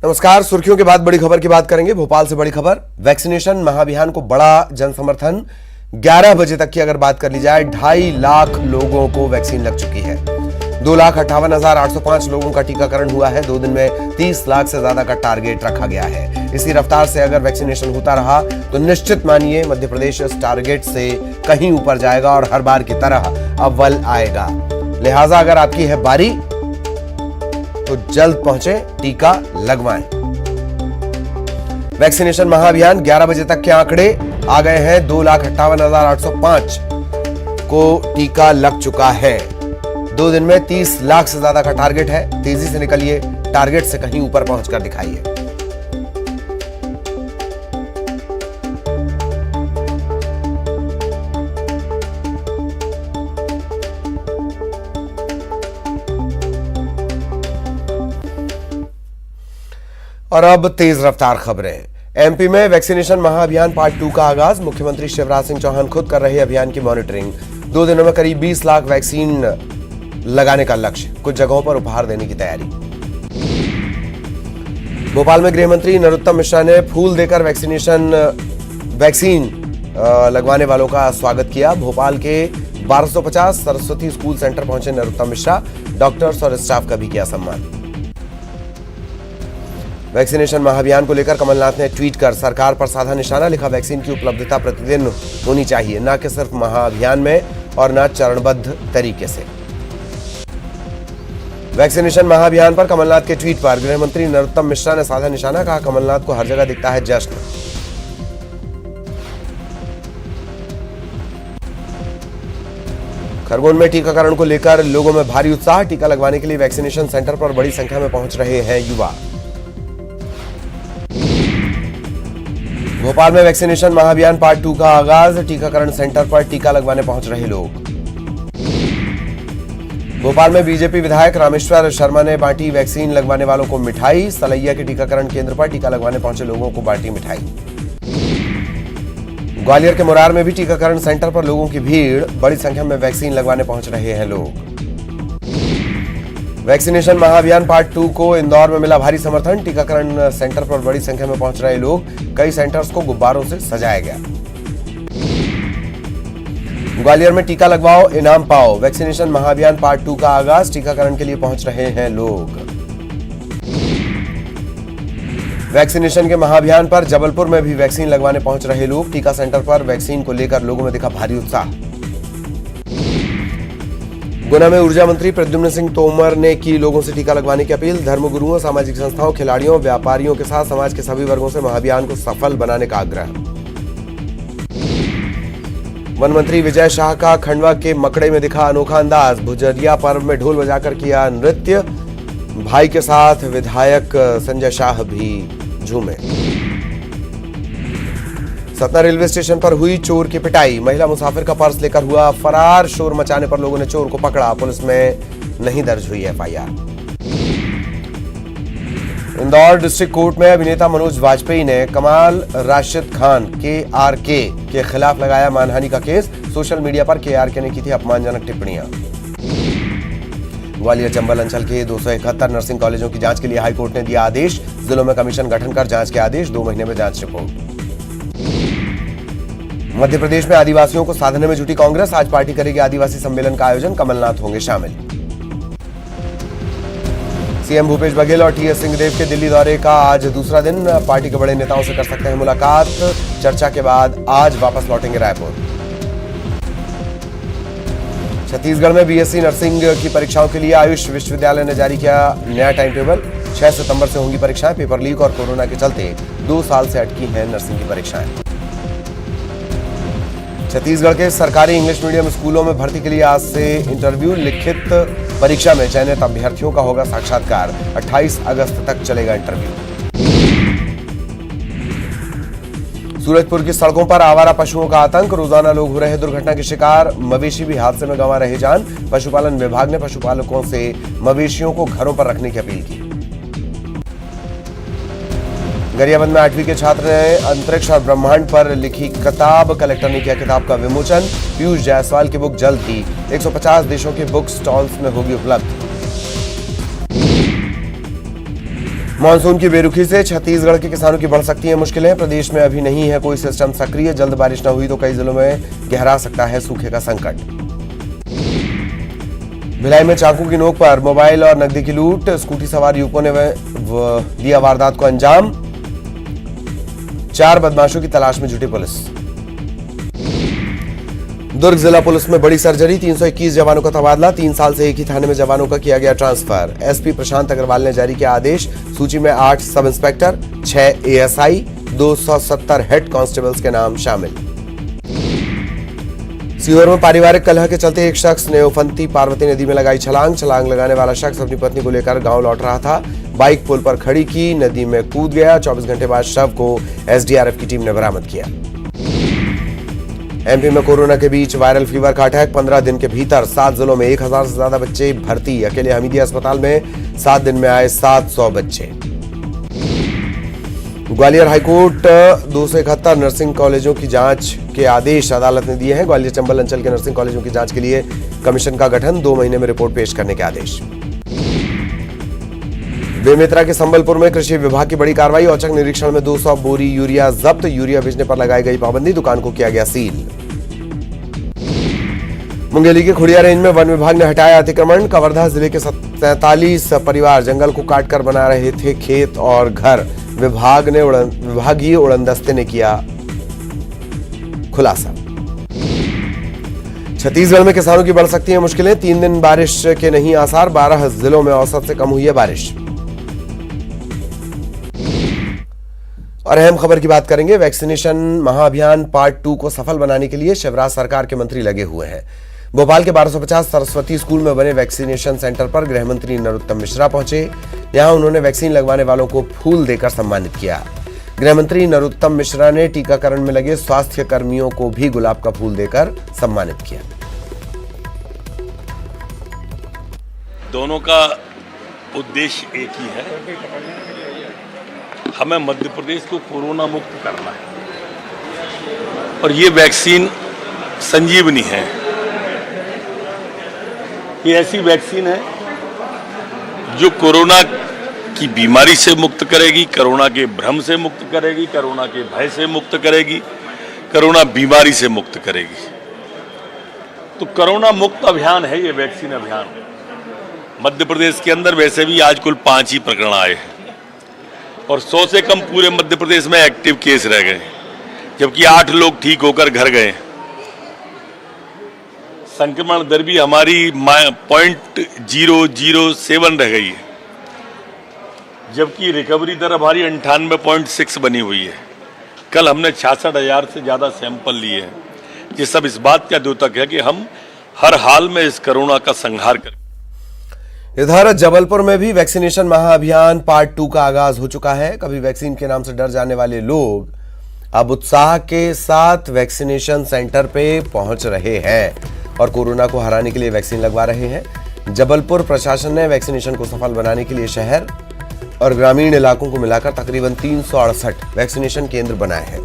नमस्कार। सुर्खियों के बाद बड़ी खबर की बात करेंगे। भोपाल से बड़ी खबर, वैक्सीनेशन महाअभियान को बड़ा जन समर्थन। 11 बजे तक की अगर बात कर ली जाए, 2.5 लाख लोगों को वैक्सीन लग चुकी है। 2,58,805 लोगों का टीकाकरण हुआ है। 2 दिन में 30 लाख से ज्यादा का टारगेट रखा गया है। इसी रफ्तार से अगर वैक्सीनेशन होता रहा तो निश्चित मानिए मध्य प्रदेश इस टारगेट से कहीं ऊपर जाएगा और हर बार की तरह अव्वल आएगा। लिहाजा अगर आपकी है बारी तो जल्द पहुंचे, टीका लगवाएं। वैक्सीनेशन महाअभियान 11 बजे तक के आंकड़े आ गए हैं। 2,58,805 को टीका लग चुका है। 2 दिन में 30 लाख से ज्यादा का टारगेट है। तेजी से निकलिए, टारगेट से कहीं ऊपर पहुंचकर दिखाइए। और अब तेज रफ्तार खबरें। एमपी में वैक्सीनेशन महाअभियान पार्ट 2 का आगाज। मुख्यमंत्री शिवराज सिंह चौहान खुद कर रहे अभियान की मॉनिटरिंग। 2 दिनों में करीब 20 लाख वैक्सीन लगाने का लक्ष्य। कुछ जगहों पर उपहार देने की तैयारी। भोपाल में गृह मंत्री नरोत्तम मिश्रा ने फूल देकर वैक्सीन लगवाने वालों का स्वागत किया। भोपाल के 1250 सरस्वती स्कूल सेंटर पहुंचे नरोत्तम मिश्रा। डॉक्टर्स और स्टाफ का भी किया सम्मान। वैक्सीनेशन महाअभियान को लेकर कमलनाथ ने ट्वीट कर सरकार पर साधा निशाना। लिखा, वैक्सीन की उपलब्धता प्रतिदिन होनी चाहिए, न कि सिर्फ महाअभियान में और न चरणबद्ध तरीके से। वैक्सीनेशन महाअभियान पर कमलनाथ के ट्वीट पर गृह मंत्री नरोत्तम मिश्रा ने साधा निशाना। कहा, कमलनाथ को हर जगह दिखता है जश्न। खरगोन में टीकाकरण को लेकर लोगों में भारी उत्साह। टीका लगवाने के लिए वैक्सीनेशन सेंटर पर बड़ी संख्या में पहुंच रहे हैं युवा। भोपाल में वैक्सीनेशन महाअभियान पार्ट 2 का आगाज। टीकाकरण सेंटर पर टीका लगवाने पहुंच रहे लोग। भोपाल में बीजेपी विधायक रामेश्वर शर्मा ने बांटी वैक्सीन लगवाने वालों को मिठाई। सलैया के टीकाकरण केंद्र पर टीका लगवाने पहुंचे लोगों को बांटी मिठाई। ग्वालियर के मुरार में भी टीकाकरण सेंटर पर लोगों की भीड़। बड़ी संख्या में वैक्सीन लगवाने पहुंच रहे हैं लोग। वैक्सीनेशन महाअभियान पार्ट 2 को इंदौर में मिला भारी समर्थन। टीकाकरण सेंटर पर बड़ी संख्या में पहुंच रहे लोग। कई सेंटर्स को गुब्बारों से सजाया गया। ग्वालियर में टीका लगवाओ, इनाम पाओ। वैक्सीनेशन महाअभियान पार्ट 2 का आगाज। टीकाकरण के लिए पहुंच रहे हैं लोग। वैक्सीनेशन के महाअभियान पर जबलपुर में भी वैक्सीन लगवाने पहुंच रहे लोग। टीका सेंटर पर वैक्सीन को लेकर लोगों में दिखा भारी उत्साह। गुना में ऊर्जा मंत्री प्रद्युम्न सिंह तोमर ने की लोगों से टीका लगवाने की अपील। धर्मगुरुओं, सामाजिक संस्थाओं, खिलाड़ियों, व्यापारियों के साथ समाज के सभी वर्गों से महाअभियान को सफल बनाने का आग्रह। वन मंत्री विजय शाह का खंडवा के मकड़े में दिखा अनोखा अंदाज। भुजरिया पर्व में ढोल बजाकर किया नृत्य। भाई के साथ विधायक संजय शाह भी झूमे। सतना रेलवे स्टेशन पर हुई चोर की पिटाई। महिला मुसाफिर का पर्स लेकर हुआ फरार। शोर मचाने पर लोगों ने चोर को पकड़ा। पुलिस में नहीं दर्ज हुई एफआईआर। इंदौर डिस्ट्रिक्ट कोर्ट में अभिनेता मनोज वाजपेयी ने कमाल राशिद खान KRK के खिलाफ लगाया मानहानि का केस। सोशल मीडिया पर KRK ने की थी अपमानजनक टिप्पणियां। ग्वालियर चंबल अंचल के 271 नर्सिंग कॉलेजों की जांच के लिए हाईकोर्ट ने दिया आदेश। जिलों में कमीशन गठन कर जांच के आदेश। 2 महीने में जांच रिपोर्ट। मध्य प्रदेश में आदिवासियों को साधने में जुटी कांग्रेस। आज पार्टी करेगी आदिवासी सम्मेलन का आयोजन। कमलनाथ होंगे शामिल। सीएम भूपेश बघेल और TS सिंहदेव के दिल्ली दौरे का आज दूसरा दिन। पार्टी के बड़े नेताओं से कर सकते हैं मुलाकात। चर्चा के बाद आज वापस लौटेंगे रायपुर। छत्तीसगढ़ में BSc नर्सिंग की परीक्षाओं के लिए आयुष विश्वविद्यालय ने जारी किया नया टाइम टेबल। 6 सितंबर से होंगी परीक्षाएं। पेपर लीक और कोरोना के चलते 2 साल से अटकी हैं नर्सिंग की परीक्षाएं। छत्तीसगढ़ के सरकारी इंग्लिश मीडियम स्कूलों में भर्ती के लिए आज से इंटरव्यू। लिखित परीक्षा में चयनित अभ्यर्थियों का होगा साक्षात्कार। 28 अगस्त तक चलेगा इंटरव्यू। सूरजपुर की सड़कों पर आवारा पशुओं का आतंक। रोजाना लोग हो रहे दुर्घटना के शिकार। मवेशी भी हादसे में गंवा रहे जान। पशुपालन विभाग ने पशुपालकों से मवेशियों को घरों पर रखने की अपील की। गरियाबंद में 8वीं के छात्र ने अंतरिक्ष और ब्रह्मांड पर लिखी किताब। कलेक्टर ने किया किताब का विमोचन। पीयूष जायसवाल की बुक जल्द ही 150 देशों के बुक स्टॉल्स में होगी उपलब्ध। मानसून की बेरुखी से छत्तीसगढ़ के किसानों की बढ़ सकती हैं मुश्किलें। प्रदेश में अभी नहीं है कोई सिस्टम सक्रिय। जल्द बारिश न हुई तो कई जिलों में गहरा सकता है सूखे का संकट। भिलाई में चाकू की नोक पर मोबाइल और नकदी की लूट। स्कूटी सवार युवकों ने दिया वारदात को अंजाम। 4 बदमाशों की तलाश में जुटी पुलिस। दुर्ग जिला पुलिस में बड़ी सर्जरी। 321 जवानों का तबादला। 3 साल से एक ही थाने में जवानों का किया गया ट्रांसफर। एसपी प्रशांत अग्रवाल ने जारी किया आदेश। सूची में 8 sub inspector, 6 ASI, 270 head constables के नाम शामिल। सीहोर में पारिवारिक कलह के चलते एक शख्स ने उफनती पार्वती नदी में लगाई छलांग। छलांग लगाने वाला शख्स अपनी पत्नी को लेकर गांव लौट रहा था। बाइक पुल पर खड़ी की, नदी में कूद गया। 24 घंटे बाद शव को एसडीआरएफ की टीम ने बरामद किया। एमपी में कोरोना के बीच वायरल फीवर का अटैक। 15 दिन के भीतर 7 जिलों में 1000 से ज्यादा बच्चे भर्ती। अकेले हमीदिया अस्पताल में 7 दिन में आए 700 बच्चे। ग्वालियर हाईकोर्ट 271 नर्सिंग कॉलेजों की जांच के आदेश अदालत ने दिए हैं। ग्वालियर चंबल अंचल के नर्सिंग कॉलेजों की जांच के लिए कमीशन का गठन। 2 महीने में रिपोर्ट पेश करने के आदेश। बेमेतरा के संबलपुर में कृषि विभाग की बड़ी कार्रवाई। औचक निरीक्षण में 200 बोरी यूरिया जब्त। यूरिया बेचने पर लगाई गई पाबंदी। दुकान को किया गया सील। मुंगेली के खुड़िया रेंज में वन विभाग ने हटाया अतिक्रमण। कवर्धा जिले के 43 परिवार जंगल को काटकर बना रहे थे खेत और घर। विभागीय उड़नदस्ते ने किया खुलासा। छत्तीसगढ़ में किसानों की बढ़ सकती हैं मुश्किलें। 3 दिन बारिश के नहीं आसार। 12 जिलों में औसत से कम हुई है बारिश। और अहम खबर की बात करेंगे। वैक्सीनेशन महाअभियान पार्ट 2 को सफल बनाने के लिए शिवराज सरकार के मंत्री लगे हुए हैं। भोपाल के 1250 सरस्वती स्कूल में बने वैक्सीनेशन सेंटर पर गृह मंत्री नरोत्तम मिश्रा पहुंचे। यहां उन्होंने वैक्सीन लगवाने वालों को फूल देकर सम्मानित किया। गृह मंत्री नरोत्तम मिश्रा ने टीकाकरण में लगे स्वास्थ्य कर्मियों को भी गुलाब का फूल देकर सम्मानित किया। दोनों का उद्देश्य एक ही है, हमें मध्य प्रदेश को कोरोना मुक्त करना है। और ये वैक्सीन संजीवनी है। ये ऐसी वैक्सीन है जो कोरोना की बीमारी से मुक्त करेगी, कोरोना के भ्रम से मुक्त करेगी, कोरोना के भय से मुक्त करेगी, कोरोना बीमारी से मुक्त करेगी। तो कोरोना मुक्त अभियान है ये वैक्सीन अभियान। मध्य प्रदेश के अंदर वैसे भी आज कुल 5 ही प्रकरण आए हैं और 100 से कम पूरे मध्य प्रदेश में एक्टिव केस रह गए, जबकि 8 लोग ठीक होकर घर गए। संक्रमण दर भी हमारी 0.007 रह गई है, जबकि रिकवरी दर हमारी 98.6 बनी हुई है। कल हमने 66,000 से ज़्यादा सैंपल लिए हैं। ये सब इस बात का द्योतक है कि हम हर हाल में इस कोरोना का संहार करें। इधर जबलपुर में भी वैक्सीनेशन महाअभियान पार्ट 2 का आगाज हो चुका है। कभी वैक्सीन के नाम से डर जाने वाले लोग अब उत्साह के साथ वैक्सीनेशन सेंटर पे पहुंच रहे हैं और कोरोना को हराने के लिए वैक्सीन लगवा रहे हैं। जबलपुर प्रशासन ने वैक्सीनेशन को सफल बनाने के लिए शहर और ग्रामीण इलाकों को मिलाकर तकरीबन 368 वैक्सीनेशन केंद्र बनाए हैं।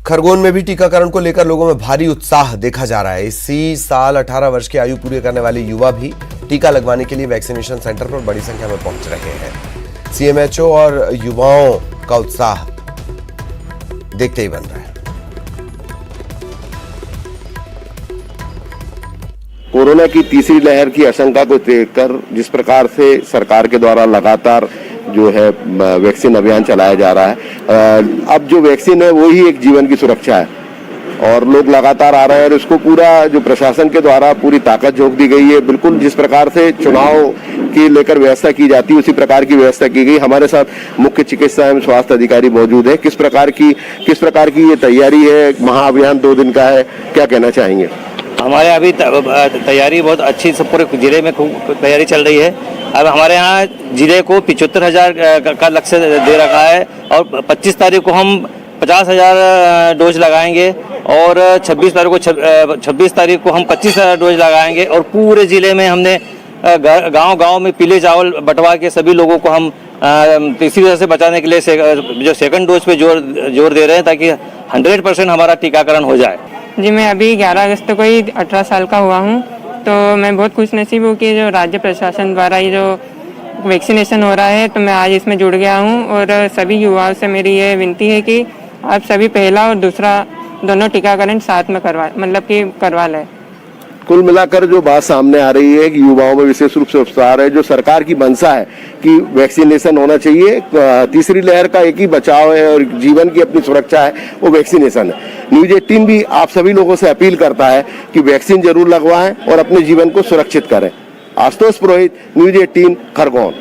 खरगोन में भी टीकाकरण को लेकर लोगों में भारी उत्साह देखा जा रहा है। इसी साल 18 वर्ष की आयु पूरी करने वाले युवा भी टीका लगवाने के लिए वैक्सीनेशन सेंटर पर बड़ी संख्या में पहुंच रहे हैं। सीएमएचओ और युवाओं का उत्साह देखते ही बन रहा है। कोरोना की तीसरी लहर की आशंका को देखकर जिस प्रकार से सरकार के द्वारा लगातार जो है वैक्सीन अभियान चलाया जा रहा है, अब जो वैक्सीन है वो ही एक जीवन की सुरक्षा है और लोग लगातार आ रहे हैं और इसको पूरा जो प्रशासन के द्वारा पूरी ताकत झोंक दी गई है। बिल्कुल जिस प्रकार से चुनाव की लेकर व्यवस्था की जाती है उसी प्रकार की व्यवस्था की गई। हमारे साथ मुख्य चिकित्सा एवं स्वास्थ्य अधिकारी मौजूद है। किस प्रकार की ये तैयारी है? महाअभियान 2 दिन का है, क्या कहना चाहेंगे? हमारे अभी तैयारी बहुत अच्छी, सब पूरे जिले में खूब तैयारी चल रही है। अब हमारे यहाँ जिले को 75,000 का लक्ष्य दे रखा है और 25 तारीख को हम 50,000 डोज लगाएंगे और 26 तारीख को हम 25,000 डोज लगाएंगे और पूरे जिले में हमने गांव-गांव में पीले चावल बंटवा के सभी लोगों को हम तीसरी वजह से बचाने के लिए जो सेकंड डोज पे जोर दे रहे हैं ताकि 100% हमारा टीकाकरण हो जाए। जी मैं अभी 11 अगस्त को ही 18 साल का हुआ हूँ। तो मैं बहुत खुशनसीब हूँ कि जो राज्य प्रशासन द्वारा ये जो वैक्सीनेशन हो रहा है तो मैं आज इसमें जुड़ गया हूँ। और सभी युवाओं से मेरी ये विनती है कि आप सभी पहला और दूसरा दोनों टीकाकरण साथ में करवा लें। कुल मिलाकर जो बात सामने आ रही है कि युवाओं में विशेष रूप से उत्साह है, जो सरकार की मंशा है कि वैक्सीनेशन होना चाहिए। तीसरी लहर का एक ही बचाव है और जीवन की अपनी सुरक्षा है, वो वैक्सीनेशन है। न्यूज 18 भी आप सभी लोगों से अपील करता है कि वैक्सीन जरूर लगवाएं और अपने जीवन को सुरक्षित करें। आशुतोष पुरोहित, न्यूज 18 खरगोन।